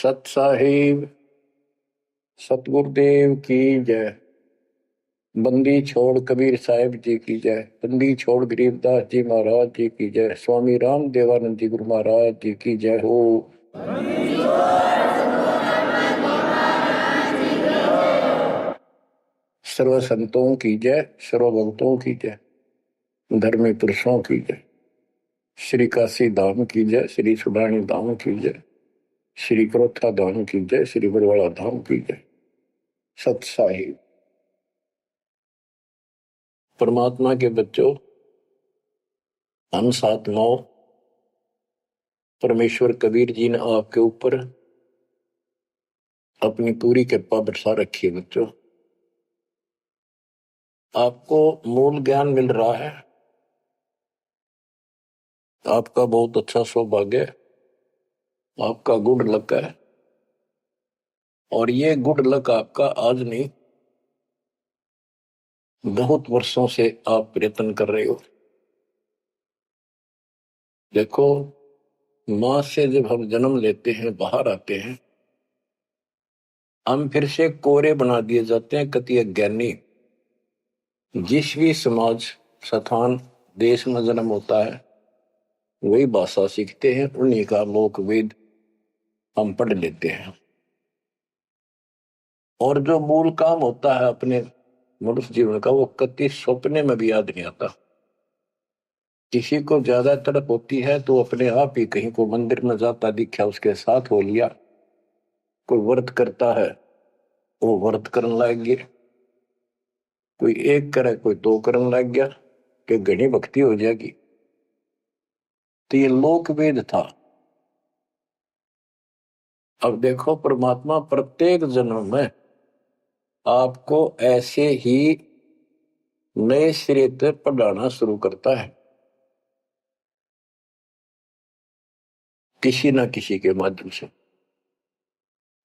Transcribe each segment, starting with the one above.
सत साहिब सतगुरुदेव की जय। बंदी छोड़ कबीर साहिब जी की जय। बंदी छोड़ गरीबदास जी महाराज जी की जय। स्वामी राम देवानंद जी गुरु महाराज जी की जय हो। सर्व संतों की जय, सर्व भक्तों की जय, धर्मी पुरुषों की जय। श्री काशी धाम की जय, श्री सुडानी धाम की जय, श्री क्रोथा धाम की जय, श्री बरवाड़ा धाम की जय। सत साहिब। परमात्मा के बच्चों, हम 7-9 परमेश्वर कबीर जी ने आपके ऊपर अपनी पूरी कृपा बरसा रखी है। बच्चों, आपको मूल ज्ञान मिल रहा है। आपका बहुत अच्छा सौभाग्य है, आपका गुड लक है। और ये गुड लक आपका आज नहीं, बहुत वर्षों से आप प्रयत्न कर रहे हो। देखो, मां से जब हम जन्म लेते हैं, बाहर आते हैं, हम फिर से कोरे बना दिए जाते हैं, कति अज्ञानी। जिस भी समाज, स्थान, देश में जन्म होता है, वही भाषा सीखते हैं, उन्हीं का लोक वेद हम पढ़ लेते हैं। और जो मूल काम होता है अपने मनुष्य जीवन का, वो कति सपने में भी याद नहीं आता। किसी को ज्यादा तड़प होती है तो अपने आप ही कहीं को मंदिर में जाता दिखा, उसके साथ हो लिया। कोई व्रत करता है, वो व्रत करने लग गया। कोई एक करे, कोई 2 करने लग गया कि घनी भक्ति हो जाएगी। तो ये लोक वेद था। अब देखो, परमात्मा प्रत्येक जन्म में आपको ऐसे ही नए सिरे से पढ़ाना शुरू करता है, किसी ना किसी के माध्यम से।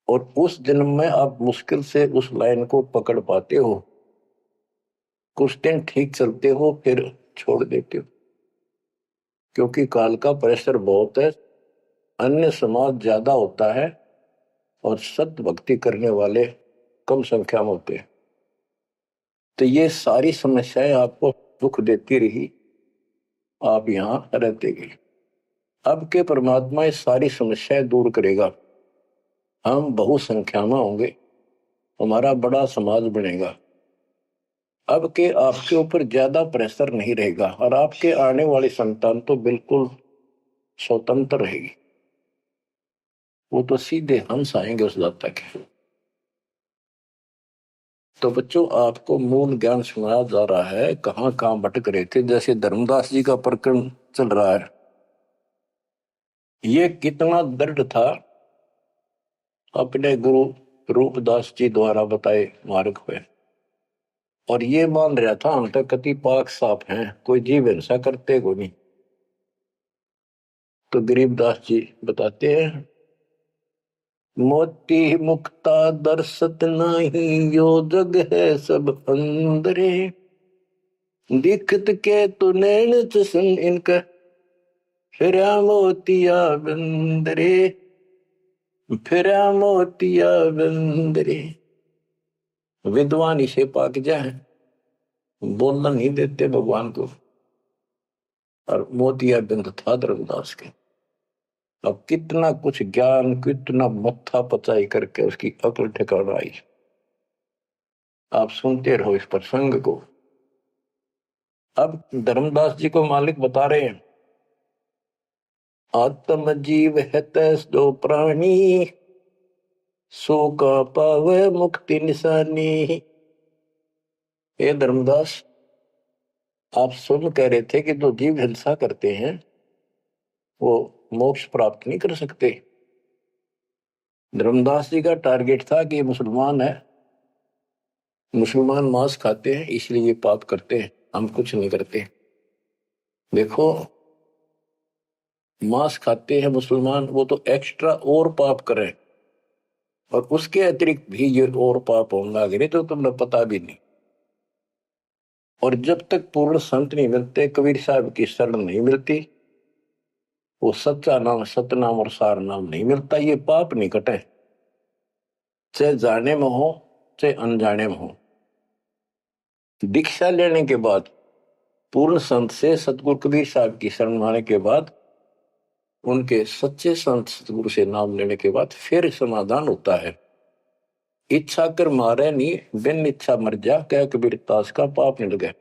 और उस जन्म में आप मुश्किल से उस लाइन को पकड़ पाते हो। कुछ दिन ठीक चलते हो, फिर छोड़ देते हो, क्योंकि काल का प्रेशर बहुत है, अन्य समाज ज्यादा होता है और सत्य भक्ति करने वाले कम संख्या में होते हैं। तो ये सारी समस्याएं आपको दुख देती रही, आप यहां रहते गए। अब के परमात्मा ये सारी समस्याएं दूर करेगा। हम बहुसंख्या में होंगे, हमारा बड़ा समाज बनेगा। अब के आपके ऊपर ज्यादा प्रेशर नहीं रहेगा, और आपके आने वाली संतान तो बिल्कुल स्वतंत्र रहेगी। वो तो सीधे हंस आएंगे उस दाता के। तो बच्चों, आपको मूल ज्ञान सुनाया जा रहा है। कहां कहां भटक रहे थे, जैसे धर्मदास जी का प्रकरण चल रहा है। ये कितना दृढ़ था, अपने गुरु रूपदास जी द्वारा बताए मार्ग पे। और ये मान रहा था हम तक कति पाक साफ हैं, कोई जीव हिंसा करते को नहीं। तो गरीबदास जी बताते हैं, मोती मुक्ता दर्शत नहीं, यो जग है सब अंदरे। दिखत के तू नैन चसन इनका, फिरा मोतिया बंदरे, फिरा मोतिया बंदरे। विद्वान इसे पाक जाए, बोलना नहीं देते भगवान को। और मोतिया बिंद था धर्मदास के। अब कितना कुछ ज्ञान, कितना मत्था पचाई करके उसकी अकल ठिकाना आई। आप सुनते रहो इस प्रसंग को। अब धर्मदास जी को मालिक बता रहे हैं, आत्म जीव है तैस जो प्राणी, सो का पावे मुक्ति निशानी। हे धर्मदास, आप सुन कह रहे थे कि जो जीव हिंसा करते हैं वो मोक्ष प्राप्त नहीं कर सकते। धर्मदास जी का टारगेट था कि मुसलमान है, मुसलमान मांस खाते हैं इसलिए ये पाप करते हैं, हम कुछ नहीं करते। देखो, मांस खाते हैं मुसलमान, वो तो एक्स्ट्रा और पाप करें, और उसके अतिरिक्त भी ये और पाप होने लगे तो तुम्हें पता भी नहीं। और जब तक पूर्ण संत नहीं मिलते, कबीर साहब की शरण नहीं मिलती, वो सच्चा नाम, सतनाम और सार नाम नहीं मिलता। ये पाप नहीं कटे, चाहे जाने में हो चाहे अनजाने में हो। दीक्षा लेने के बाद, पूर्ण संत से सतगुरु कबीर साहब की शरण आने के बाद, उनके सच्चे संत सतगुरु से नाम लेने के बाद फिर समाधान होता है। इच्छा कर मारे नहीं, बिन इच्छा मर जा, क्या कबीर दास का पाप नहीं लगे।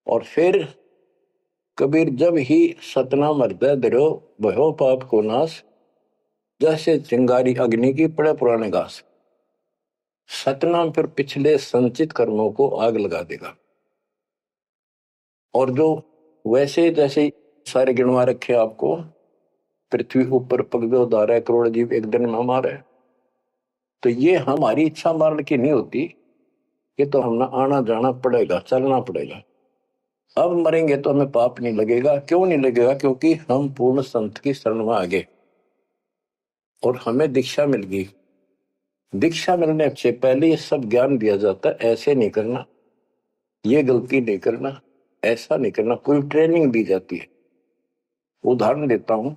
और फिर कबीर जब ही सतनाम हृदय धरो, भयो पाप को नाश, जैसे चिंगारी अग्नि की पड़े पुराने घास। सतनाम फिर पिछले संचित कर्मों को आग लगा देगा। और जो वैसे जैसे सारे गिनवा रखे आपको, पृथ्वी ऊपर पगदो धारा करोड़ जीव एक दिन में हमारे, तो ये हमारी इच्छा मारने की नहीं होती। ये तो हमें आना जाना पड़ेगा, चलना पड़ेगा। अब मरेंगे तो हमें पाप नहीं लगेगा। क्यों नहीं लगेगा? क्योंकि हम पूर्ण संत की शरण में आ गए और हमें दीक्षा मिल गई। दीक्षा मिलने से पहले ये सब ज्ञान दिया जाता है, ऐसे नहीं करना, ये गलती नहीं करना, ऐसा नहीं करना, पूरी ट्रेनिंग दी जाती है। उदाहरण देता हूं,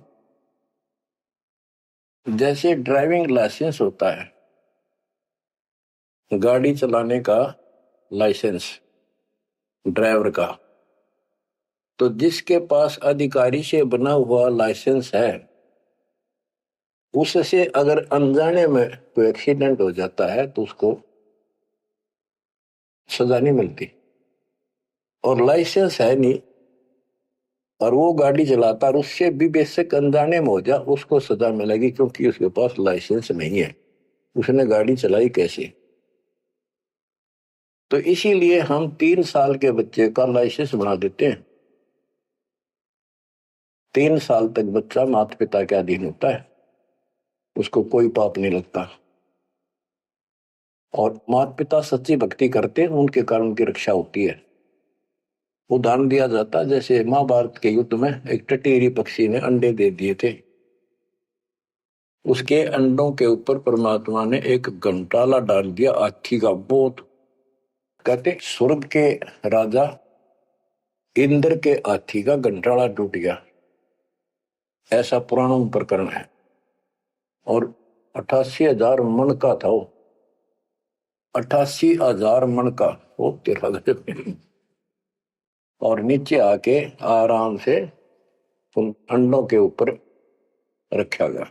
जैसे ड्राइविंग लाइसेंस होता है, गाड़ी चलाने का लाइसेंस ड्राइवर का, तो जिसके पास अधिकारी से बना हुआ लाइसेंस है, उससे अगर अनजाने में कोई एक्सीडेंट हो जाता है तो उसको सजा नहीं मिलती। और लाइसेंस है नहीं और वो गाड़ी चलाता और उससे भी बेशक अनजाने में हो जाए, उसको सजा मिलेगी, क्योंकि उसके पास लाइसेंस नहीं है, उसने गाड़ी चलाई कैसे। तो इसीलिए हम 3 साल के बच्चे का लाइसेंस बना देते हैं। 3 साल तक बच्चा माता पिता के अधीन होता है, उसको कोई पाप नहीं लगता। और माता पिता सच्ची भक्ति करते हैं, उनके कारण उनकी रक्षा होती है। उदाहरण दिया जाता है, जैसे महाभारत के युद्ध में एक टटेरी पक्षी ने अंडे दे दिए थे। उसके अंडों के ऊपर परमात्मा ने एक घंटाला डाल दिया हाथी का। बहुत कहते स्वर्ग के राजा इंद्र के हाथी का घंटाला टूट गया, ऐसा पुराणों में प्रकरण है। और 88,000 मन का था वो, 88,000 मन का वो तेरा गजब। और नीचे आके आराम से उन अंडों के ऊपर रखा गया।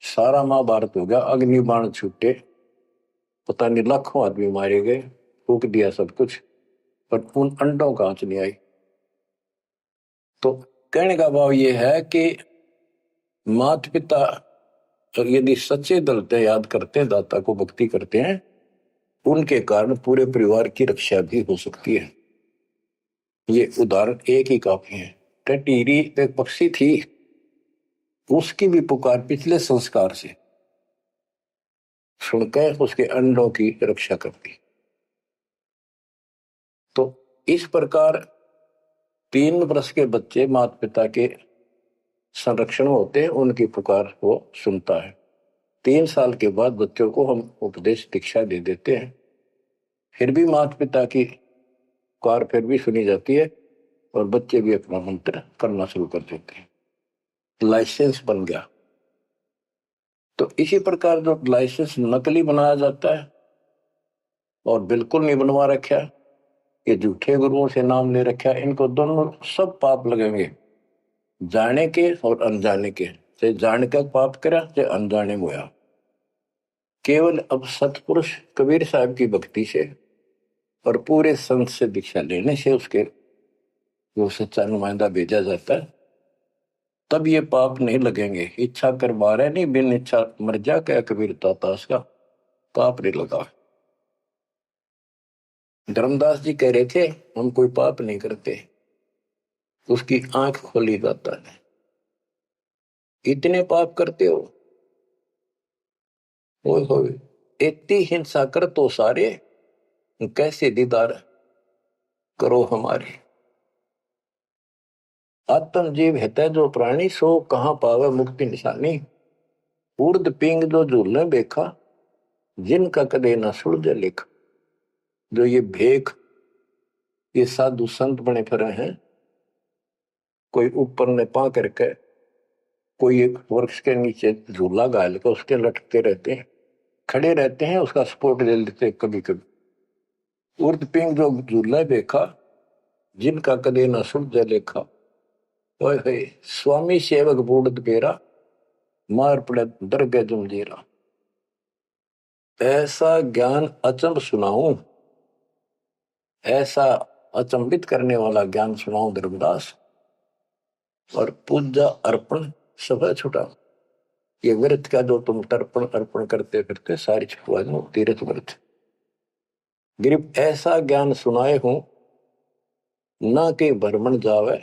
सारा महाभारत हो गया, अग्नि बाण छूटे, पता नहीं लाखों आदमी मारे गए, फूक दिया सब कुछ, पर उन अंडों का आंच नहीं आई। तो कहने का भाव ये है कि माता पिता यदि सच्चे दिल से याद करते हैं, दाता को भक्ति करते हैं, उनके कारण पूरे परिवार की रक्षा भी हो सकती है। ये उदाहरण एक ही काफी है। टटीरी एक पक्षी थी, उसकी भी पुकार पिछले संस्कार से सुनकर उसके अंडों की रक्षा करती। तो इस प्रकार 3 वर्ष के बच्चे माता पिता के संरक्षण होते हैं, उनकी पुकार वो सुनता है। 3 साल के बाद बच्चों को हम उपदेश दीक्षा दे देते हैं, फिर भी माता पिता की पुकार फिर भी सुनी जाती है और बच्चे भी अपना मंत्र करना शुरू कर देते हैं। लाइसेंस बन गया। तो इसी प्रकार जो लाइसेंस नकली बनाया जाता है और बिल्कुल नहीं बनवा रखा, ये झूठे गुरुओं से नाम ले रखा, इनको दोनों सब पाप लगेंगे, जाने के और अनजाने के। चाहे जान कर पाप करा चाहे अनजाने में हुआ। केवल अब सतपुरुष कबीर साहब की भक्ति से और पूरे संत से दीक्षा लेने से उसके जो सच्चा नुमाइंदा भेजा जाता है, तब ये पाप नहीं लगेंगे। इच्छा कर मारे नहीं, बिन इच्छा मर जा, क्या कबीर दास का पाप नहीं लगा। धर्मदास जी कह रहे थे हम कोई पाप नहीं करते, उसकी आंख खोली दाता ने। इतने पाप करते हो, इतनी हिंसा कर तो सारे, कैसे दीदार करो हमारे। आत्म जीव है जो प्राणी, सो कहां पावे मुक्ति निशानी। उर्द पिंग जो झूलने बेखा, जिनका कदे न सुलझे लेखा। जो ये भेख, ये साधु संत बने फिरे हैं, कोई ऊपर ने पा करके कोई एक वृक्ष के नीचे झूला गाल के उसके लटकते रहते हैं, खड़े रहते हैं, उसका सपोर्ट ले लेते हैं कभी कभी। उर्द पिंग जो झूला देखा, जिनका कदे न सुरज लेखा, ओए होए स्वामी सेवक बूढ़ पेरा, मार पड़े दरगे जमजीरा। ऐसा ज्ञान अचंब सुनाऊं, ऐसा अचंबित करने वाला ज्ञान सुनाऊं धर्मदास, और पूजा अर्पण सब छुटा। ये व्रत का जो तुम तर्पण अर्पण करते करते सारी छुटवा दो, तीर्थ व्रत। गिरिप ऐसा ज्ञान सुनाए हूं, ना के भ्रमण जावे,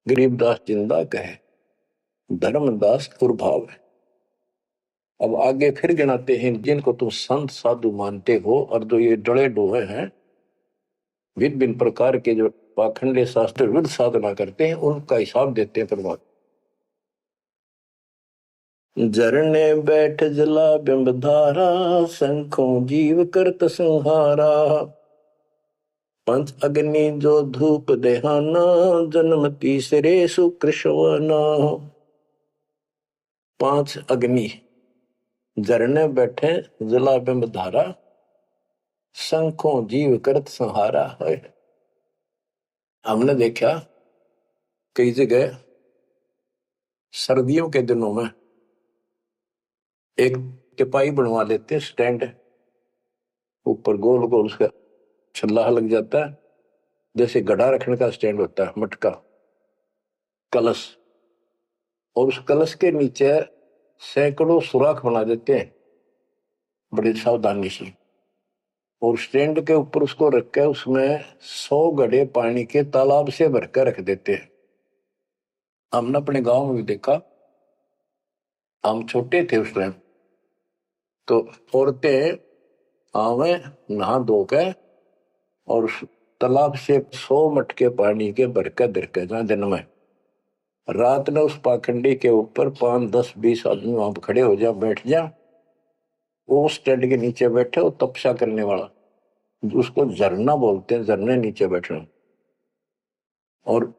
गरीबदास जिंदा कहे, धर्मदास कुर्भाव है। अब आगे फिर गिनाते हैं, जिनको तुम संत साधु मानते हो और जो ये डड़े डोहे हैं, भिन्न भिन्न प्रकार के जो पाखंडे शास्त्र विरुद्ध साधना करते हैं, उनका हिसाब देते हैं परमात्मा। झरने बैठ जला बिंब धारा, शंखों जीव करत संहारा। पंच अग्नि जो धूप देहाना, जन्म तीसरे सुकृष्णवाना। पांच अग्नि झरने बैठे जला बिंब धारा, शंखों जीव करत संहारा है। हमने देखा कई जगह सर्दियों के दिनों में एक टिपाई बनवा लेते, स्टैंड ऊपर गोल गोल उसका छल्ला लग जाता है, जैसे गड्ढा रखने का स्टैंड होता है, मटका कलश, और उस कलश के नीचे सैकड़ों सुराख बना देते हैं बड़ी सावधानी से, और स्टैंड के ऊपर उसको रख के उसमें 100 घड़े पानी के तालाब से भरकर रख देते हैं। हमने अपने गांव में भी देखा, हम छोटे थे उस टाइम, तो औरतें आवे नहा धो के और उस तालाब से 100 मटके पानी के भरकर धरकर जहां दिन में रात में उस पाखंडी के ऊपर 5, 10, 20 आदमी वहां पर खड़े हो जा, बैठ जा, वो स्टैंड के नीचे बैठे, वो तपस्या करने वाला, उसको झरना बोलते हैं, झरने नीचे बैठना, और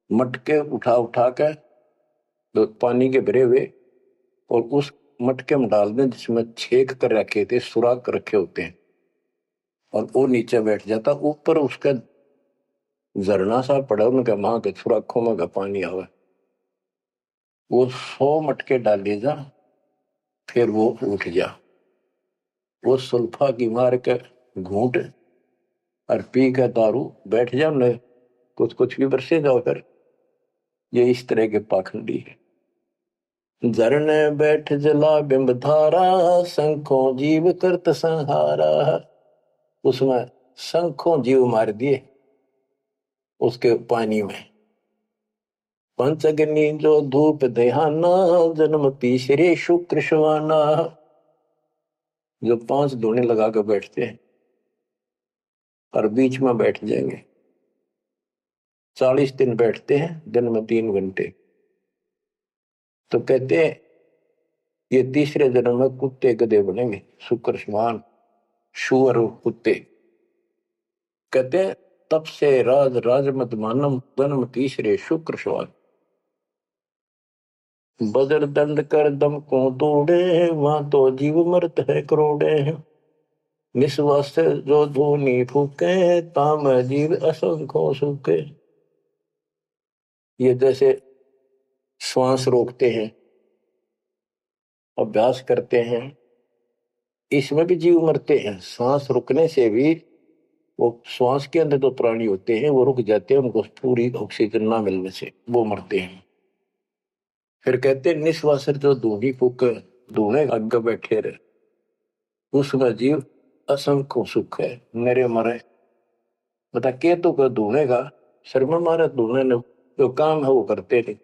मटके उठा उठा के तो पानी के भरे हुए, और उस मटके में डाल दें जिसमें छेक कर रखे थे, सुराख रखे होते हैं, और वो नीचे बैठ जाता, ऊपर उसका झरना सा पड़ा, उनका वहां के सुराखों में का पानी आवे, वो 100 मटके डाल जा, फिर वो उठ जा, वो सुल्फा की मार के घूंट और पी के दारू बैठ जाओ न, कुछ कुछ भी बरसे जाओ फिर। ये इस तरह के पाखंडी है। झरने बैठ जला बिंब धारा, शंखों जीव करत संहारा। उसमें शंखों जीव मार दिए उसके पानी में। पंचअग्नि जो धूप देहाना, जन्म तीसरे शुक्र शवाना। जो 5 धूने लगा कर बैठते हैं और बीच में बैठ जाएंगे, 40 दिन बैठते हैं, दिन में 3 घंटे, तो कहते हैं ये तीसरे जन्म में कुत्ते गधे बनेंगे, शुक्र समान शुअर कुत्ते। कहते हैं तब से राज राजमत मानम, जन्म तीसरे शुक्र समान। बजर दंड कर दम को तोड़े, वहां तो जीव मरत है करोड़े। निस्वास जो धूनी फूके, ताम जीव असंख्यों सूखे। ये जैसे श्वास रोकते हैं, अभ्यास करते हैं, इसमें भी जीव मरते हैं। सांस रुकने से भी, वो श्वास के अंदर जो प्राणी होते हैं वो रुक जाते हैं, उनको पूरी ऑक्सीजन ना मिलने से वो मरते हैं। फिर कहते हैं निस्वास जो धूनी फूक, धूने आगे बैठे रहे, उसका जीव असंख्य सुख है, मेरे मरे। बता के तो कर धूने का शर्मा मारे, धूने ने जो काम है वो करते नहीं।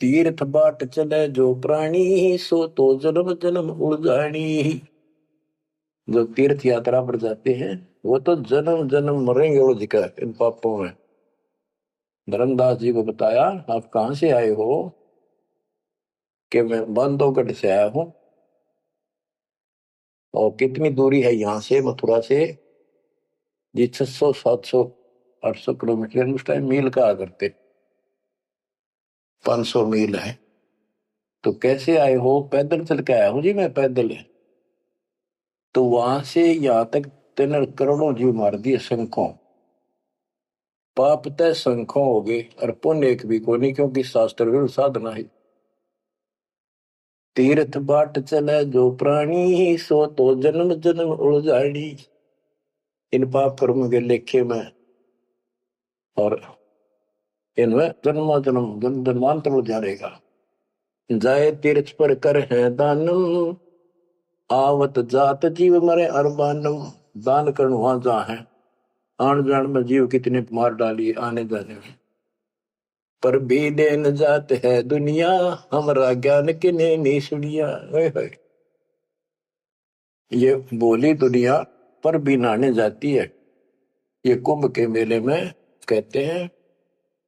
तीर्थ बाट चले जो प्राणी, सो तो जन्म जन्म उड़ानी। जो तीर्थ यात्रा पर जाते हैं वो तो जन्म जन्म मरेंगे वो जिक्र इन पापों में। धर्मदास जी को बताया, आप कहां से आए हो? कि मैं बांधवगढ़ से आया हूं। और कितनी दूरी है यहां से, मथुरा से? जी 600, 700, 800 किलोमीटर, उस टाइम मील कहा करते। 500 मील है। तो कैसे आए हो? पैदल चल के आया हूं जी मैं, पैदल। तो वहां से यहां तक 3 करोड़ों जीव मार दिए, संखों। पाप तय संखों हो गए और पुण्य एक भी को नहीं, क्योंकि शास्त्र विरुद्ध साधना है। तीर्थ बाट चले जो प्राणी, सो तो जन्म जन्म उलझाड़ी। इन पाप कर्म के लेखे में और इनमें जन्म जन्म जन्मांतर उलझारेगा। जाए तीर्थ पर कर है दानम, आवत जात जीव मरे अरबानम। दान करण वहां जहाँ है, आन जान में जीव कितने मार डाली आने जाने में। पर भी देन जात है दुनिया, हमारा ज्ञान किने नहीं सुनिया। ये बोली दुनिया पर भी नहाने जाती है। ये कुंभ के मेले में कहते हैं,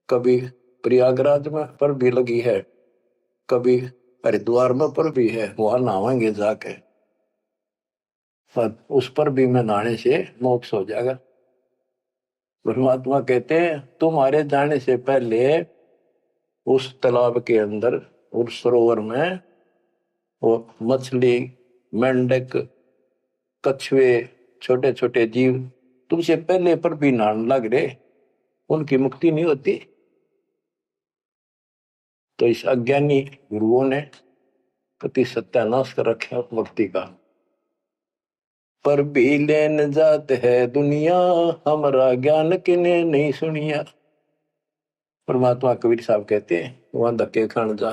कभी प्रयागराज में पर भी लगी है, कभी हरिद्वार में पर भी है, वहां नहावेंगे जाके। पर उस पर भी में नहाने से मोक्ष हो जाएगा। परमात्मा कहते हैं तुम्हारे जाने से पहले उस तालाब के अंदर, उस सरोवर में, वो मछली, मेंढक, कछुए, छोटे छोटे जीव तुमसे पहले पर भी नहाने लग रहे, उनकी मुक्ति नहीं होती। तो इस अज्ञानी गुरुओं ने कति सत्यानाश कर रखा भक्ति का। पर भी लेन जात है दुनिया, हमारा ज्ञान किने नहीं सुनिया। परमात्मा कबीर साहब कहते हैं वहां धक्के खान जा,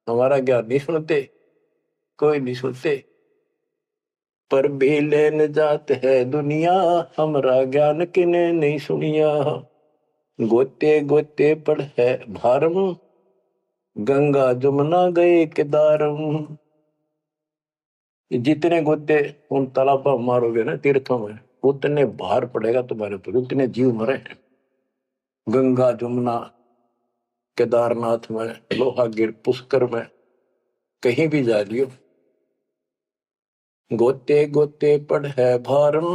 हमारा ज्ञान नहीं सुनते, कोई नहीं सुनते। पर भी लेन जात है दुनिया, हमारा ज्ञान किने नहीं सुनिया। गोते गोते पड़ है भारम, गंगा जमुना गए केदारम। जितने गोते उन तालाबों मारोगे ना, तीर्थों में, उतने भार पड़ेगा तुम्हारे ऊपर, उतने जीव मरे। गंगा जमुना, केदारनाथ में, लोहागिर, पुष्कर में, कहीं भी जा लियो, गोते गोते पड़ है भारम,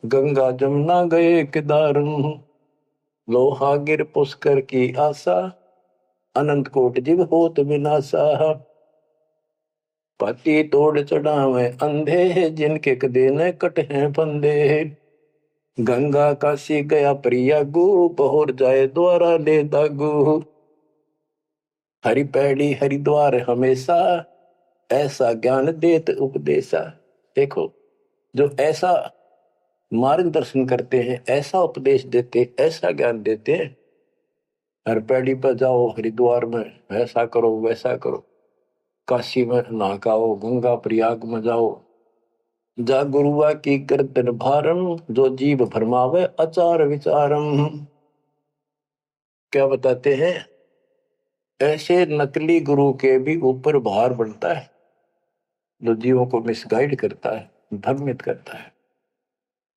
गंगा जमुना गए केदारम। लोहागिर पुष्कर की आशा, अनंत कोट जीव होत विनाशा। पाती तोड़ चढ़ावे अंधे, जिनके कदे न कट हैं फंदे। गंगा काशी गया प्रियागु, पहुर जाए द्वारा ले दागु। हरि पैड़ी हरिद्वार हमेशा, ऐसा ज्ञान देत उपदेशा। देखो, जो ऐसा मार्गदर्शन करते हैं, ऐसा उपदेश देते, ऐसा ज्ञान देते हैं। हर पैड़ी पर जाओ, हरिद्वार में ऐसा करो वैसा करो, काशी में नहाओ, गंगा प्रयाग में जाओ। जा गुरुआ की गर्दन भारम, जो जीव भरमावे आचार विचारम। क्या बताते हैं? ऐसे नकली गुरु के भी ऊपर भार बनता है, जो जीवों को मिसगाइड करता है, भ्रमित करता है।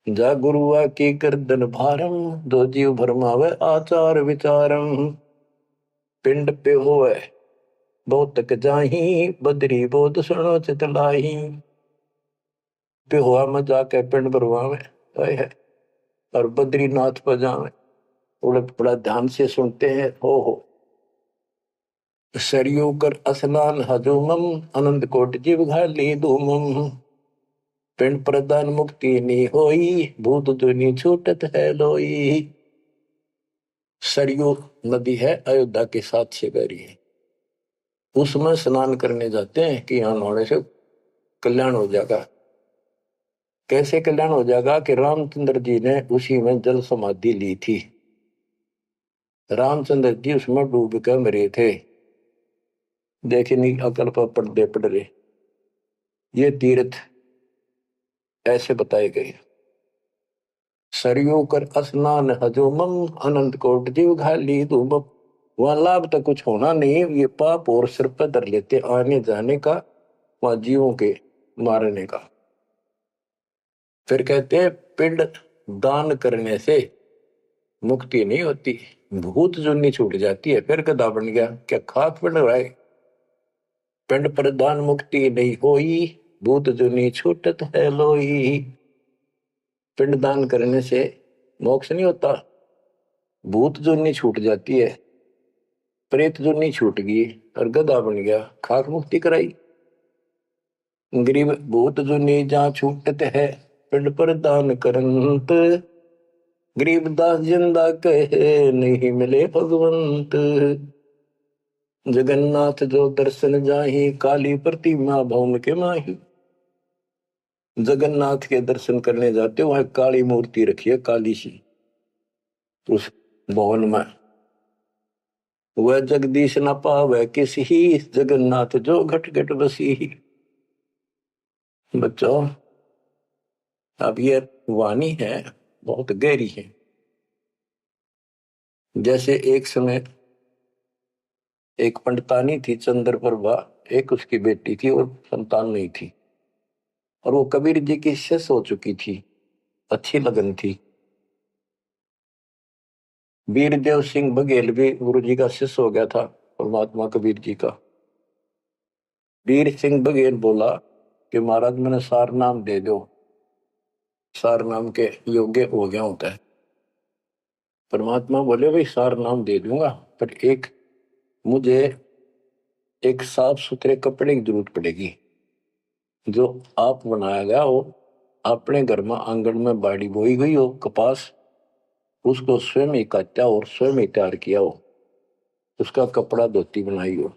जा गुरुआ की गर्दन भारम, जो जीव भरमावे आचार विचारम। पिंड पे होए बहुत तक जाही, बदरी बोध सुनो चितलाई। पे हुआ में जाके पिंड भरवावे है, और बद्रीनाथ पर जावे, बड़ा ध्यान से सुनते हैं। हो सरयू कर स्नान हजूमम, अनंत कोट जीव घाली धूमम। पिंड प्रदान मुक्ति नी होई, भूत दुनी छूटत है लोई। सरयू नदी है, अयोध्या के साथ से गहरी है, उसमें स्नान करने जाते हैं कि यहाँ नहाने से कल्याण हो जाएगा। कैसे कल्याण हो जाएगा? कि रामचंद्र जी ने उसी में जल समाधि ली थी। रामचंद्र जी उसमें डूब कर मरे थे, देखे नहीं अकल पर पर्दे पड़ रहे। ये तीर्थ ऐसे बताए गए। सरयू कर स्नान हजूमम, अनंत कोट जीव घाली धूमम। वहां लाभ तो कुछ होना नहीं, ये पाप और सिर पर धर लेते आने जाने का, वहां जीवों के मारने का। फिर कहते हैं पिंड दान करने से मुक्ति नहीं होती, भूत जुन्नी छूट जाती है। फिर गधा बन गया, क्या खाक पिंड रहा है? पिंड प्रदान मुक्ति नहीं होई, भूत जुनी छूटत है लोई। पिंड दान करने से मोक्ष नहीं होता, भूत जुनी छूट जाती है। प्रेत जुनी छूट गई और गधा बन गया, खाक मुक्ति कराई। गरीब भूत जुनी जहाँ छूटत है, पिंड पर दान करंत। गरीबदास जिंदा कहे, नहीं मिले भगवंत। जगन्नाथ जो दर्शन जाहि, काली प्रतिमा भौम के माही। जगन्नाथ के दर्शन करने जाते, वहां काली मूर्ति रखी है, काली सी, उस भवन में। वह जगदीश न पावे किसी, जगन्नाथ जो घट घट बसी। बच्चों, अब ये वाणी है, बहुत गहरी है। जैसे एक समय एक पंडितानी थी चंद्रप्रभा, एक उसकी बेटी थी और संतान नहीं थी, और वो कबीर जी की शिष्य हो चुकी थी, अच्छी लगन थी। वीरदेव सिंह बघेल भी गुरु जी का शिष्य हो गया था, परमात्मा कबीर जी का। वीर सिंह बघेल बोला कि महाराज मैंने सार नाम दे दो, सार नाम के योग्य हो गया होता है। परमात्मा बोले भाई सार नाम दे दूंगा, पर एक मुझे एक साफ सुथरे कपड़े की जरूरत पड़ेगी, जो आप बनाया गया हो, अपने घर में आंगन में बाड़ी बोई गई हो कपास, उसको स्वयं ही काटा और स्वयं ही तैयार किया हो, उसका कपड़ा धोती बनाई हो,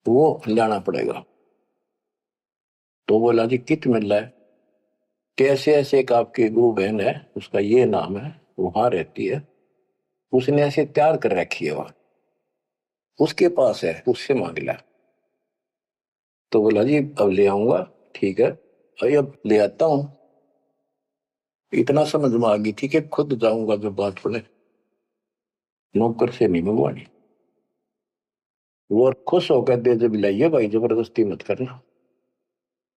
वो लाना पड़ेगा। तो बोला जी कित मिल रहा है? कैसे ऐसे एक आपकी गुरु बहन है, उसका ये नाम है, वहां रहती है, उसने ऐसे तैयार कर रखी है, वहां उसके पास है, उससे मांग ला। तो बोला जी अब ले आऊंगा, ठीक है, अरे अब ले आता हूं। इतना समझ में आ गई थी कि खुद जाऊंगा जो बात पड़े, नौकर से नहीं मंगवानी। वो और खुश होकर दे जब लाइए भाई, जबरदस्ती मत करना,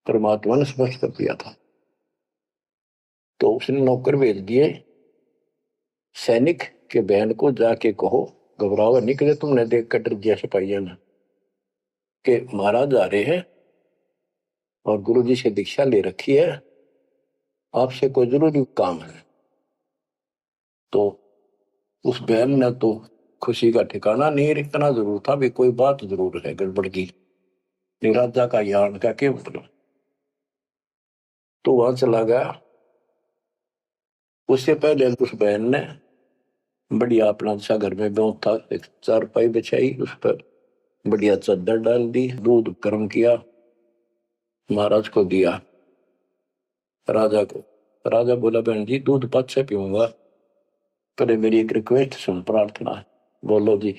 परमात्मा ने स्पष्ट कर दिया था। तो उसने नौकर भेज दिए, सैनिक के बहन को जाके कहो, घबराओ निकले, तुमने देख कर डर दिया सिपाहियों ने कि महाराज आ रहे हैं और गुरु जी से दीक्षा ले रखी है, आपसे कोई जरूरी काम है। तो उस बहन ने तो खुशी का ठिकाना नहीं, इतना जरूर था भी कोई बात जरूर है गड़बड़ की, राजा का यान का के मतलब। तो वहां चला गया। उससे पहले उस बहन ने बढ़िया अपना अच्छा घर में ब्यों था, एक चारपाई बिछाई, उस पर बढ़िया चादर डाल दी, दूध गर्म किया, महाराज को दिया, राजा को। राजा बोला बहन जी दूध पद से पीऊंगा, पहले मेरी एक रिक्वेस्ट सुन, प्रार्थना है। बोलो जी।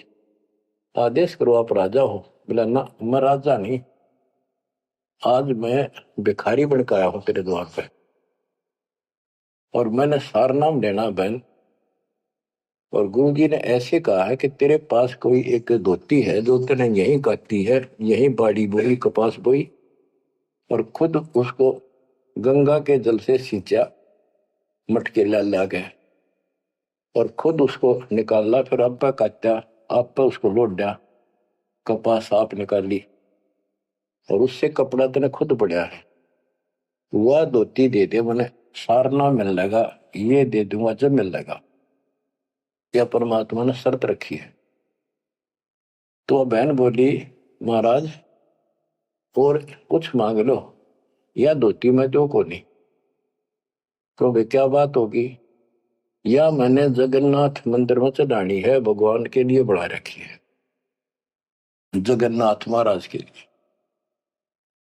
आदेश करो, आप राजा हो। बोला ना मैं राजा नहीं, आज मैं भिखारी बन के आया हूं तेरे द्वार पे, और मैंने सार नाम लेना बहन, और गुरु जी ने ऐसे कहा है कि तेरे पास कोई एक धोती है जो तूने यहीं काटी है, यहीं बाड़ी बोई, कपास बोई, और खुद उसको गंगा के जल से सींचा, मटके ला ला के, और खुद उसको निकाला, फिर आप पे काटा, आप पे उसको लौट दिया, कपास आप निकाली, और उससे कपड़ा तेने खुद पड़ा है, वह धोती दे दे, मैंने सारना मिल लगा, ये दे दूंगा जब मिल लगा। यह परमात्मा ने शर्त रखी है। तो बहन बोली महाराज और कुछ मांग लो, या धोती में दो को नहीं। तो वे क्या बात होगी? या मैंने जगन्नाथ मंदिर में चढ़ानी है, भगवान के लिए बढ़ा रखी है, जगन्नाथ महाराज के लिए,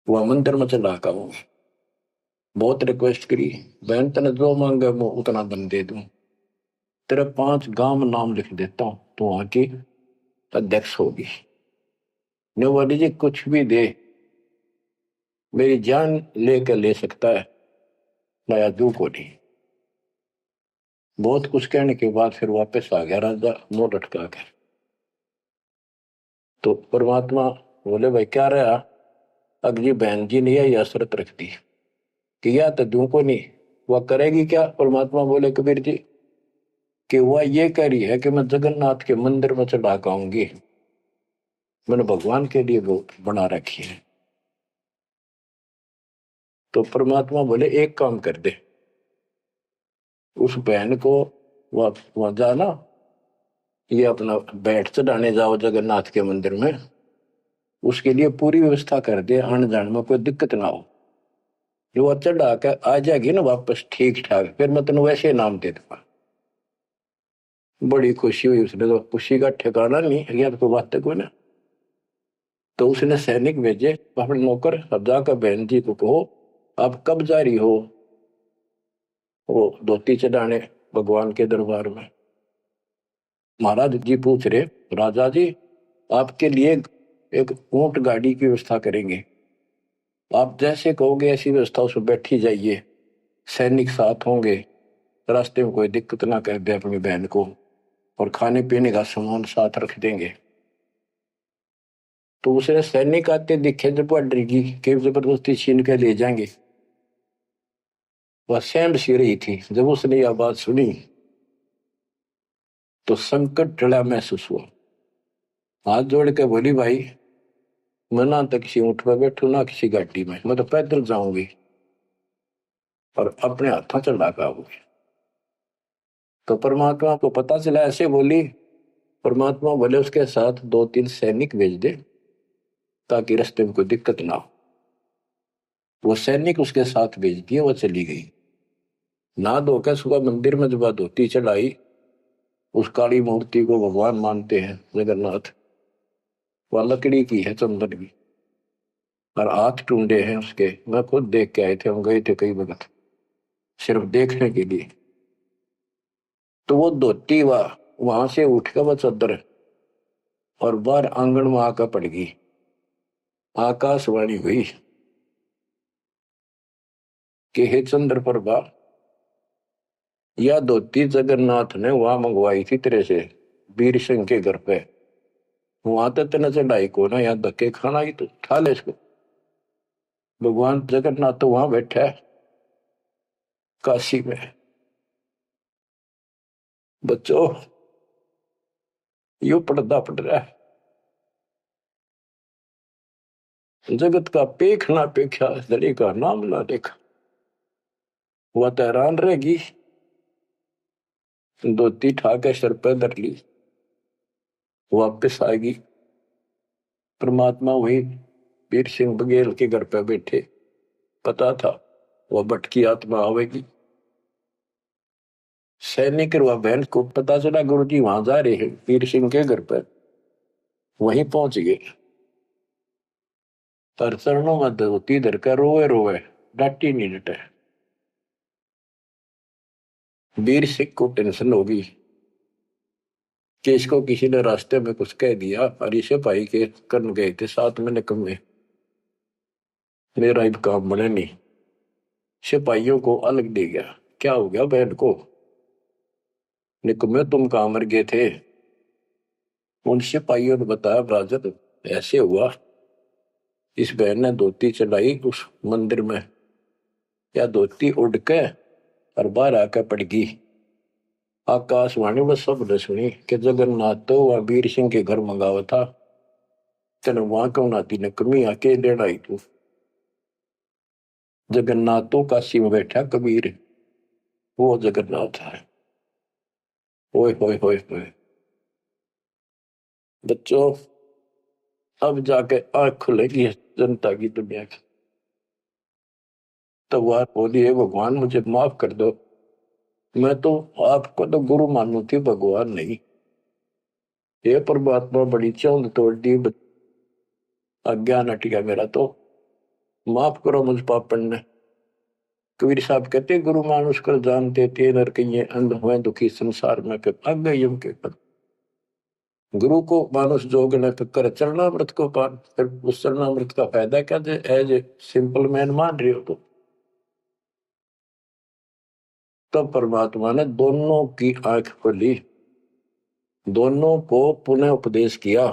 वह मंदिर में चढ़ा का हूं। बहुत रिक्वेस्ट करी, बहन तने जो मांगे मैं उतना बन दे दूं, तेरे 5 गांव में नाम लिख देता हूं, तो वहां की अध्यक्ष होगी। बोली जी कुछ भी दे, मेरी जान लेकर ले सकता है, नया दू को नहीं। बहुत कुछ कहने के बाद फिर वापस आ गया राजा, मुंह लटका कर। तो परमात्मा बोले भाई क्या रहा? अगली बहन जी ने यह शर्त रख दी कि या तो दू को नहीं, वह करेगी क्या? परमात्मा बोले कबीर जी कि वह ये कह रही है कि मैं जगन्नाथ के मंदिर में चढ़ा आऊंगी, मैंने भगवान के लिए वो बना रखी है। तो परमात्मा बोले एक काम कर दे, उस बहन को वहां जाना, ये अपना बैठ चढ़ाने जाओ जगन्नाथ के मंदिर में, उसके लिए पूरी व्यवस्था कर दे, आने जाने में कोई दिक्कत ना हो। जो चढ़ा के आ जाएगी ना वापस ठीक ठाक, फिर मैं तेन वैसे नाम दे दूंगा। बड़ी खुशी हुई उसने, तो खुशी का ठिकाना नहीं यार, कोई बात को ना। तो उसने सैनिक भेजे अपने नौकर, अब जाकर बहन जी को कहो आप कब जा रही हो वो धोती चढ़ाने भगवान के दरबार में। महाराज जी पूछ रहे, राजा जी आपके लिए एक ऊंट गाड़ी की व्यवस्था करेंगे, आप जैसे कहोगे ऐसी व्यवस्था उसमें बैठी जाइए, सैनिक साथ होंगे, रास्ते में कोई दिक्कत ना कर दे अपनी बहन को, और खाने पीने का सामान साथ रख देंगे। तो उसने सैनिक आते दिखे जब वह डरगी कि जबरदस्ती छीन के ले जाएंगे। वह सहम सी रही थी, जब उसने यह बात सुनी तो संकट टला महसूस हुआ। हाथ जोड़ के बोली, भाई मैं ना तो किसी ऊंट पर बैठू ना किसी गाड़ी में, मैं तो पैदल जाऊंगी और अपने हाथों चढ़ा के आऊंगी। तो परमात्मा को पता चला, ऐसे बोली। परमात्मा बोले उसके साथ 2-3 सैनिक भेज दे ताकि रास्ते में कोई दिक्कत ना हो। वो सैनिक उसके साथ भेज दिए, वो चली गई। ना धोकर सुबह मंदिर में जब धोती चढ़ाई, उस काली मूर्ति को भगवान मानते हैं जगन्नाथ, वह लकड़ी की है, चंदन की, और हाथ टूंडे हैं उसके। मैं खुद देख के आए थे, हम गए थे कई वक्त सिर्फ देखने के लिए। तो वो धोती वहां से उठ कर वह चद्दर और बाहर आंगन में आकर पड़ गई। आकाशवाणी हुई कि हे चंद्र प्रभा, यह धोती जगन्नाथ ने वहां मंगवाई थी तेरे से, वीर सिंह के घर पे। वहां तो तेने चढ़ाई को ना, यहाँ धक्के खाना ही, तो उठा ले इसको। भगवान जगन्नाथ तो वहां बैठा है काशी में। बच्चों यू पर्दा पड़ रहा है, जगत का पेख ना पेख्या दड़ी का नाम ना देखा। वह तो हैरान रहेगी, धोती ठाके सर पे धर ली, वापिस आएगी। परमात्मा वही वीर सिंह बघेल के घर पे बैठे, पता था वह भटकी आत्मा आवेगी। सैनिक और वह बहन को पता चला गुरु जी वहां जा रहे हैं वीर सिंह के घर पर, वहीं पहुंच गए। पर चरणों में धोती धरकर रोए रोए, डांटी नहीं डटे। वीर सिंह को टेंशन होगी कि इसको किसी ने रास्ते में कुछ कह दिया, और इसे भाई के कर्म गए थे साथ में निकम्मे, मेरा अब काम बने नहीं। सिपाहियों को अलग दे गया, क्या हो गया बहन को, निकम्मे तुम कहां मर गए थे। उन सिपाहियों ने बताया, राजन ऐसे हुआ, इस बहन ने धोती चढ़ाई उस मंदिर में, या धोती उड़ के और बाहर आकर पड़ गई। आकाशवाणी में सबने सुनी कि जगन्नाथ तो वह वीर सिंह के घर मंगावा था, तेने वहां क्यों नाती ने कमी आके लेना आई तू। जगन्नाथ तो काशी में बैठा कबीर, वो जगन्नाथ है। ओए होए होए होए बच्चों, अब जाके आंख खुलेगी जनता की, दुनिया की। तो वह बोली, है भगवान मुझे माफ कर दो, मैं तो आपको तो गुरु मानू थी, भगवान नहीं। ये परमात्मा बड़ी चौंध तोड़ दी, अज्ञान हट गया मेरा, तो माफ करो मुझ पापन ने। कबीर साहब कहते, गुरु मानुष कर जानते थे नर कहिए अंध हुए दुखी संसार में, फिर अग यम के पद। गुरु को मानुष जोग ने फिर कर चरणामृत को पान, फिर उस चरणामृत का फायदा क्या, एज ए सिंपल मैन मान रहे हो तो। तब परमात्मा ने दोनों की आंख खोली, दोनों को पुनः उपदेश किया,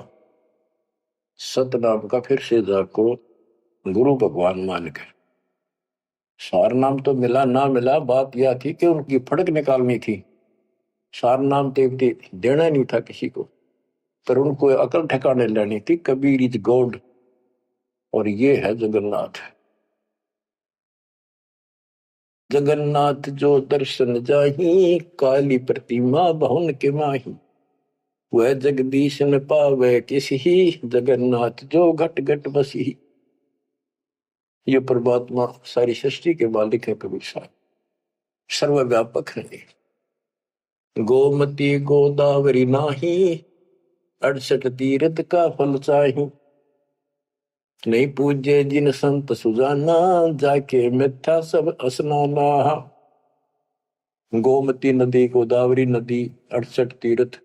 सतनाम का फिर से जाको गुरु भगवान मान कर। सार नाम तो मिला ना मिला, बात यह थी कि उनकी फड़क निकालनी थी। सार नाम देवती देना नहीं था किसी को, पर उनको अकल ठिकाने लेनी थी। कबीर इज गॉड, और ये है जगन्नाथ। जगन्नाथ जो दर्शन जाही, काली प्रतिमा बहुन के माही। वह जगदीश न पावे किसी, जगन्नाथ जो घट घट बसी। ये परमात्मा सारी सृष्टि के मालिक है कबीर साहब, सर्वव्यापक है। गोमती गोदावरी नाही, 68 तीर्थ का फल चाही। नहीं पूजे जिन संत सुजाना, जाके मिथ्या सब स्नाना। गोमती नदी, गोदावरी नदी, 68 तीर्थ,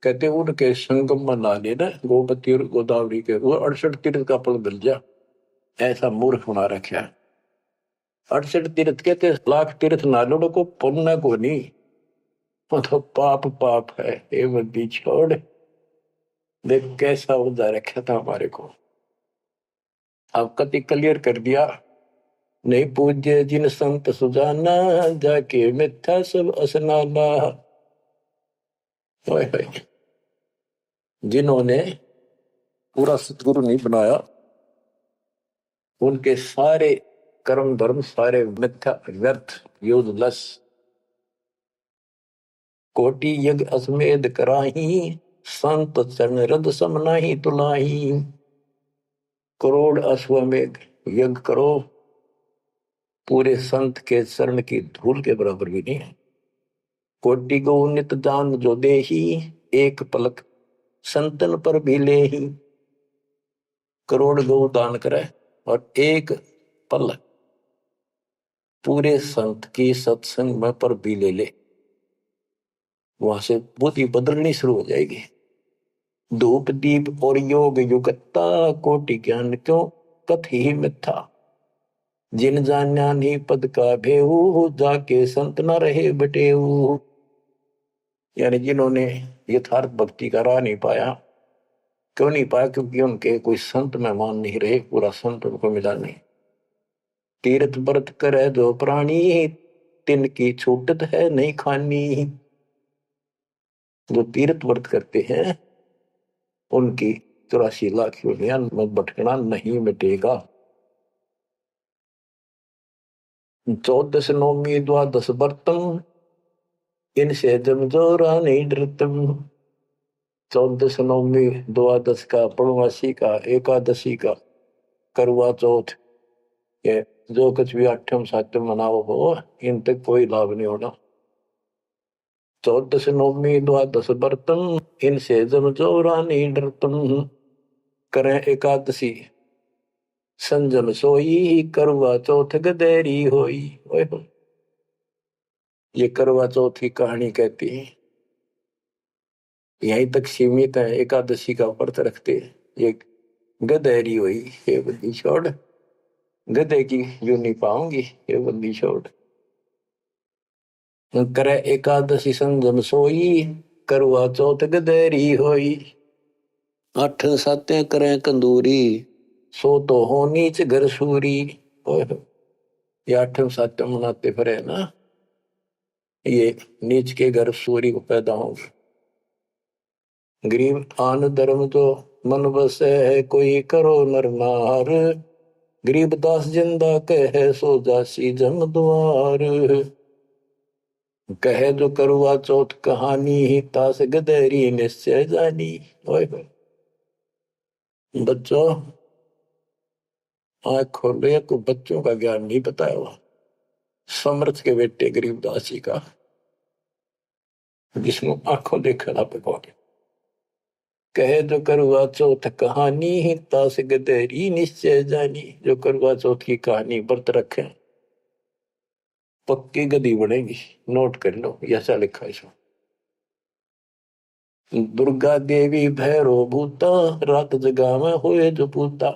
कहते उनके संगम में नहा लेना गोमती और गोदावरी के, वो 68 तीर्थ का फल मिल जा। ऐसा मूर्ख बना रखा है। 68 तीर्थ कहते लाख तीर्थ नालों को पुण्य को नहीं, वो तो पाप पाप है। ये बंदी छोड़, देख कैसा उदा रखा था हमारे को। अब कति क्लियर कर दिया। नहीं पूज्य जिन संत सुजाना, जाके मिथ्या सब स्नाना। जिन्होंने पूरा सतगुरु नहीं बनाया, उनके सारे कर्म धर्म सारे मिथ्या व्यर्थ यूजलेस। कोटि यज्ञ अश्वमेध कराही, संत चरण रद सम नाही तुलाही। करोड़ अश्वमेध यज्ञ करो, पूरे संत के चरण की धूल के बराबर भी नहीं है। कोटि गौ नित दान जो देही, एक पलक संतन पर भी लेही। करोड़ गौ दान करे और एक पल पूरे संत की सत्संग में पर भी ले ले, वहां से बुद्धि बदलनी शुरू हो जाएगी। धूप दीप और योग युगता, कोटि ज्ञान क्यों कथ ही मिथ्या। जिन जान्या नहीं पद का भेऊ, जाके संत न रहे बटेऊ। यानी जिन्होंने यथार्थ भक्ति का राह नहीं पाया, क्यों नहीं पाया? क्योंकि उनके कोई संत मेहमान नहीं रहे, पूरा संत उनको मिला नहीं। तीर्थ व्रत करे जो प्राणी, तिनकी छूटत है नहीं खानी। जो तीर्थ व्रत करते हैं उनकी 84 लाख योनियां में भटकना नहीं मिटेगा। 14 नौमी द्वादश व्रतम, इनसे जमजोरा नहीं डरतम। 14 नौमी द्वादश का, पूर्णमासी का, एकादशी का, करवा चौथ, ये जो कुछ भी आठम सातम मनाओ हो, इन तक कोई लाभ नहीं होना। 14 नौमी द्वादश व्रतम, इनसे जमजोरा नहीं डरतम। करें एकादशी संजम सोई, करवा चौथ गदेरी होई। ये करवा चौथ की कहानी कहती है, यहीं तक सीमित है। एकादशी का व्रत रखते ये गदेरी हुई, ये बंदी छोड़, गधे की यूं नहीं पाऊंगी, ये बंदी छोड़। करे एकादशी संजम सोई, करवा चौथ गदेरी होई। 8 सातें करें कंदूरी, सो तो हो नीच घर सूरी। ये 8 सातें मनाते फिरे ना, ये नीच के घर सूरी को पैदा होंगे। गरीब आन धर्म तो मन बसे है, कोई करो नर नार। गरीब दास जिंदा कहे, सो जासी जम द्वार। कहे जो करवा चौथ कहानी, तास गदेरी निश्चय जानी। बच्चों आँख खोलो, को बच्चों का ज्ञान नहीं बताया हुआ। समर्थ के बेटे गरीबदास जी का, जिसको आंखों देखा ना पे पहुंचे। कहे जो करवा चौथ कहानी, तास गदेरी निश्चय जानी। जो करवा चौथ की कहानी व्रत रखे पक्की गदी बनेगी। नोट कर लो, ऐसा लिखा है इसमें। दुर्गा देवी भैरो भूता, रात जगा में होए जो पूता।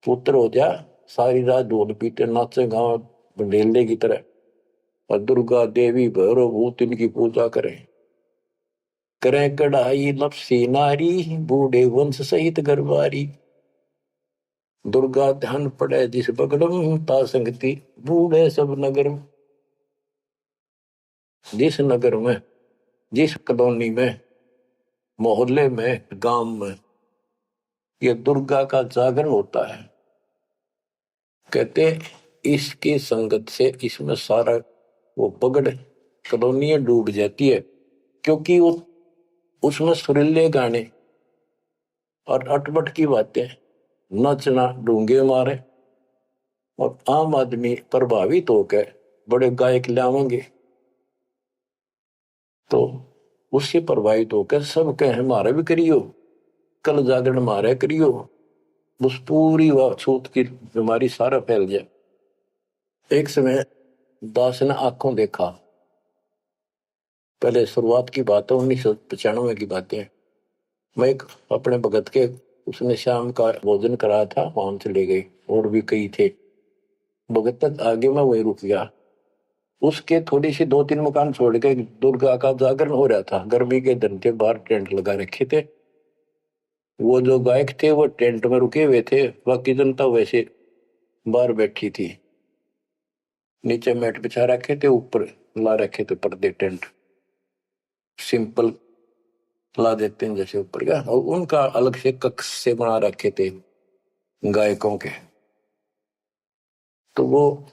पुत्र हो जा, सारी रात ढोल पीटे नाचे गाँव बंडेले की तरह, और दुर्गा देवी भैरो भूत इनकी पूजा करें। करें कढ़ाई लपसी नारी, बूढ़े वंश सहित गरबारी। दुर्गा ध्यान पड़े जिस बगड़म, ता संगति बूढ़े सब नगर। जिस नगर में, जिस कॉलोनी में, मोहल्ले में, गांव में ये दुर्गा का जागरण होता है, कहते इसकी संगत से इसमें सारा वो पगड़ कॉलोनियां डूब जाती है। क्योंकि वो उसमें सुरीले गाने और अटपट की बातें, नचना डूंगे मारे, और आम आदमी प्रभावित होकर बड़े गायक लावेंगे तो उससे प्रभावित होकर सब कहे हमारे भी करियो, कल जागरण मारे करियो, उस पूरी वह छूत की बीमारी सारा फैल जाए। एक समय दास ने आंखों देखा, पहले शुरुआत की बात है, 1995 की बातें। मैं एक अपने भगत के, उसने शाम का भोजन कराया था, वहां चले गए, और भी कई थे भगत तक आगे, मैं वही रुक गया। उसके थोड़ी सी 2-3 मकान छोड़ के दुर्गा का जागरण हो रहा था, गर्मी के दिन थे, बाहर टेंट लगा रखे थे। वो जो गायक थे वो टेंट में रुके हुए थे, बाकी जनता वैसे बाहर बैठी थी, नीचे मैट बिछा रखे थे, ऊपर ला रखे थे पर्दे, टेंट सिंपल ला देते हैं जैसे ऊपर का, और उनका अलग से कक्ष से बना रखे थे गायकों के। तो वो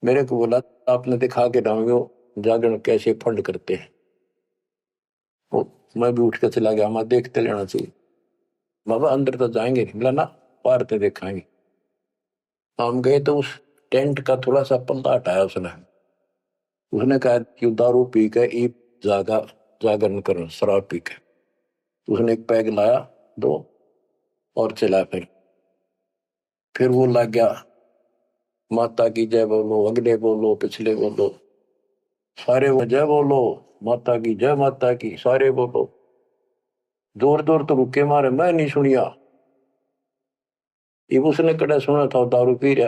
मेरे को बोला, आपने दिखा के डालो जागरण कैसे फंड करते हैं। वो मैं भी उठ के चला गया, मैं देखते लेना चाहिए बाबा, अंदर तो जाएंगे नहीं, बोला ना बाहर तो देखेंगे। हम गए तो उस टेंट का थोड़ा सा पल्ला हटाया उसने। उसने कहा कि दारू पी के ई जागा जागरण करो, शराब पी के। उसने एक पैग लाया, दो, और चला। फिर वो लग गया, माता की जय बोलो, अगले बोलो, पिछले बोलो, सारे वो जय बोलो, माता की जय, माता की, सारे बोलो। जोर जोर तो रुके मारे, मैं नहीं सुनिया। ये उसने कड़ा सुना था, दारू पी रहा,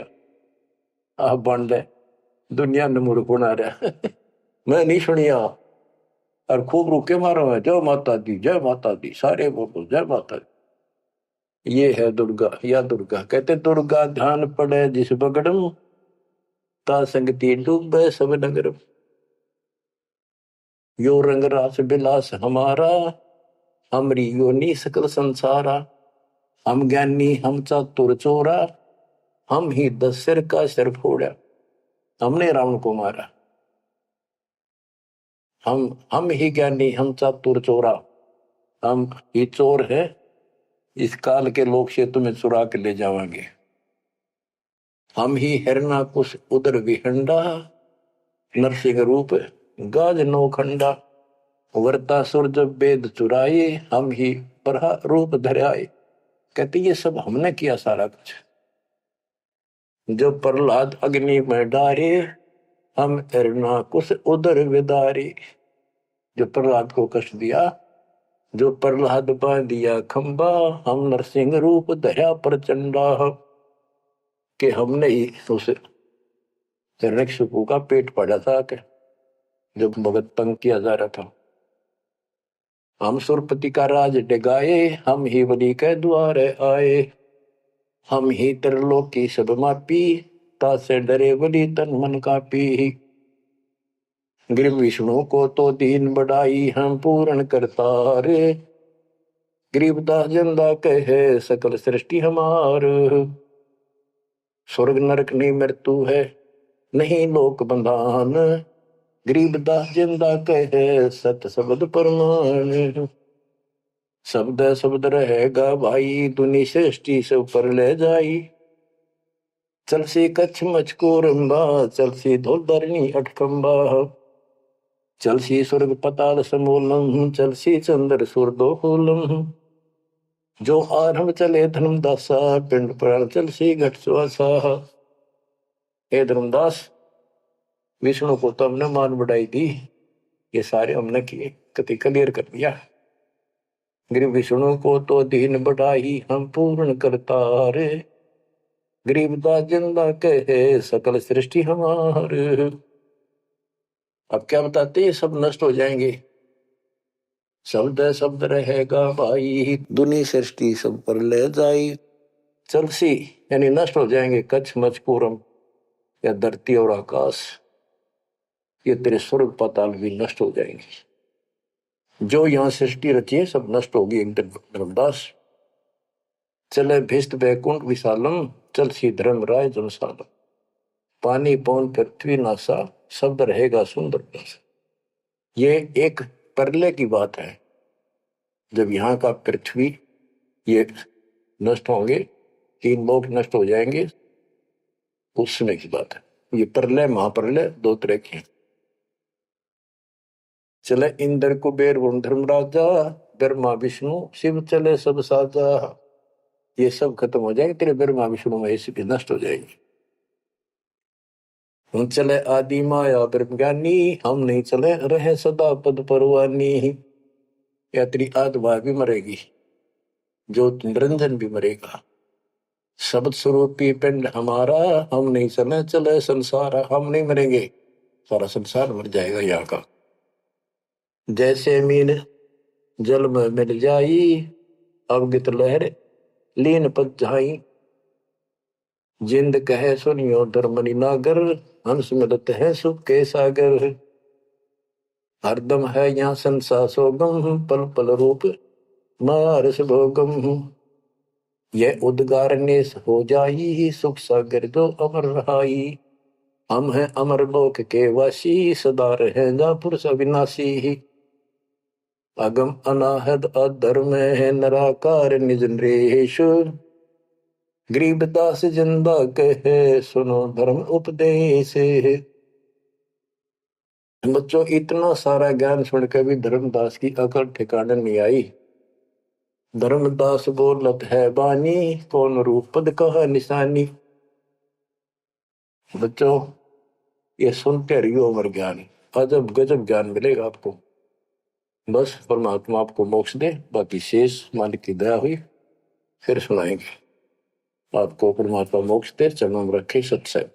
आप बन दे दुनिया ने मूर्ख बना रहा। मैं नहीं सुनिया, और खूब रुके मारो है, जय माता दी, जय माता दी, सारे बोलो जय माता दी। ये है दुर्गा, या दुर्गा कहते, दुर्गा ध्यान पड़े जिस बगड़म, ता संगति डूबे सब नगर। यो रंग रास बिलास हमारा, हमरी योनि सकल संसारा। हम ज्ञानी हम चातुर चोरा, हम ही 10 सिर का सिर फोड़ा। हमने रावण को मारा, हम ही ज्ञानी हम चातुर चोरा, हम ही चोर है, इस काल के लोग से तुम्हें चुरा के ले जावांगे। हम ही हिरणा कुश उदर विहंडा, नरसिंह रूप गाज नौखंडा। वर्ता सुर जब वेद चुराए, हम ही प्रहा रूप धराए। कहते ये सब हमने किया सारा कुछ। जो प्रहलाद अग्नि में डारे, हम हिरणा कुश उदर विदारे। जो प्रहलाद को कष्ट दिया, जो प्रहलाद बांध दिया खंबा, हम नरसिंह रूप धरा प्रचंडा। कि हमने ही उस हिरण्यकशिपु का पेट फाड़ा था, के जब भगत तंग किया जा रहा था। हम सुरपति का राज डिगाए, हम ही बलि के द्वारे आए। हम ही त्रिलोकी सब मापी, तासे डरे बलि तन मन कापी। गृह विष्णु को तो दीन बढ़ाई, हम पूर्ण करतार। गरीबदास जिंदा कहे सकल सृष्टि हमार। स्वर्ग नरक नहीं मृत्यु है, नहीं लोक बंधान। गरीबदास जिंदा कहे सत शब्द प्रमाण। शब्द शब्द रहेगा भाई, दुनि सृष्टि से ऊपर ले जाई। चल सी कच्छ मचको रंबा, चल सी धोल धरणी अटकंबा। चल सी स्वर्ग पताल समूलम, चल सी चंद्र सूर्दोलम। जो आरंभ चले धर्मदासा, पिंड पुराण चल सी घट सुआसा। हे धर्मदास, विष्णु को तो हमने मान बढ़ाई दी, ये सारे हमने किए, कति क्लियर कर दिया। गरीब विष्णु को तो दीन बढ़ाई, हम पूर्ण करतार। गरीबदास जिंदा कहे सकल सृष्टि हमार। अब क्या बताते, ये सब नष्ट हो जाएंगे। शब्द शब्द रहेगा भाई, दुनी सृष्टि सब पर ले जाई। चलसी यानी नष्ट हो जाएंगे, कच्छ मचपूरम या धरती और आकाश, ये तेरे स्वर्ग पाताल भी नष्ट हो जाएंगे। जो यहाँ सृष्टि रची है सब नष्ट होगी एक दिन। धर्मदास चले भिष्ट बैकुंठ विशालम, चल सी धर्म राय जनसालम। पानी पौन पृथ्वी नासा, शब्द रहेगा सुंदर नासा। ये एक प्रलय की बात है, जब यहाँ का पृथ्वी ये नष्ट होंगे, 3 लोक नष्ट हो जाएंगे, उस समय की बात है। ये प्रलय महाप्रलय 2 तरह के हैं। चले इंद्र कुबेर वरुण धर्मराजा, ब्रह्मा विष्णु शिव चले सब साजा। ये सब खत्म हो जाएंगे, तेरे ब्रह्मा विष्णु महेश भी नष्ट हो जाएंगे। हम चले आदि माया ब्रह्म ज्ञानी, हम नहीं चले रहे सदा पद परवानी। या तेरी आत्मा भी मरेगी, जो निरंजन भी मरेगा। शब्द स्वरूपी पिंड हमारा, हम नहीं चले चले संसार। हम नहीं मरेंगे, सारा संसार मर जाएगा यहाँ का। जैसे मीन जल में मिल जाई, अवगित लहर लीन पद जाई। जिंद कहे सुनियो धर्मनि नागर, हंस मिलत है सुख के सागर। हरदम है यहाँ संसार सोगम, पल पल रूप मारस भोगम। यह उद्गार नेस हो जाई, सुख सागर जो अमर रहाई। हम हैं अमर लोक के वासी, सदा रहेगा पुरुष अविनाशी। अगम अनाहद अधर्म है निराकार निज नरेश। गरीबदास जिंदा कहे सुनो धर्म उपदेश। बच्चों, इतना सारा ज्ञान सुनकर भी धर्मदास की अकल ठिकाने नहीं आई। धर्मदास बोलत है बानी, कौन रूप पद कहा निशानी। बच्चों, ये सुनते रहियो अमर ज्ञान, अजब गजब ज्ञान मिलेगा आपको। बस परमात्मा आपको मोक्ष दे, बाकी शेष मालिक की दया हुई फिर सुनाएंगे। आपको परमात्मा मोक्ष दे, चरणों में रखे सत्संग।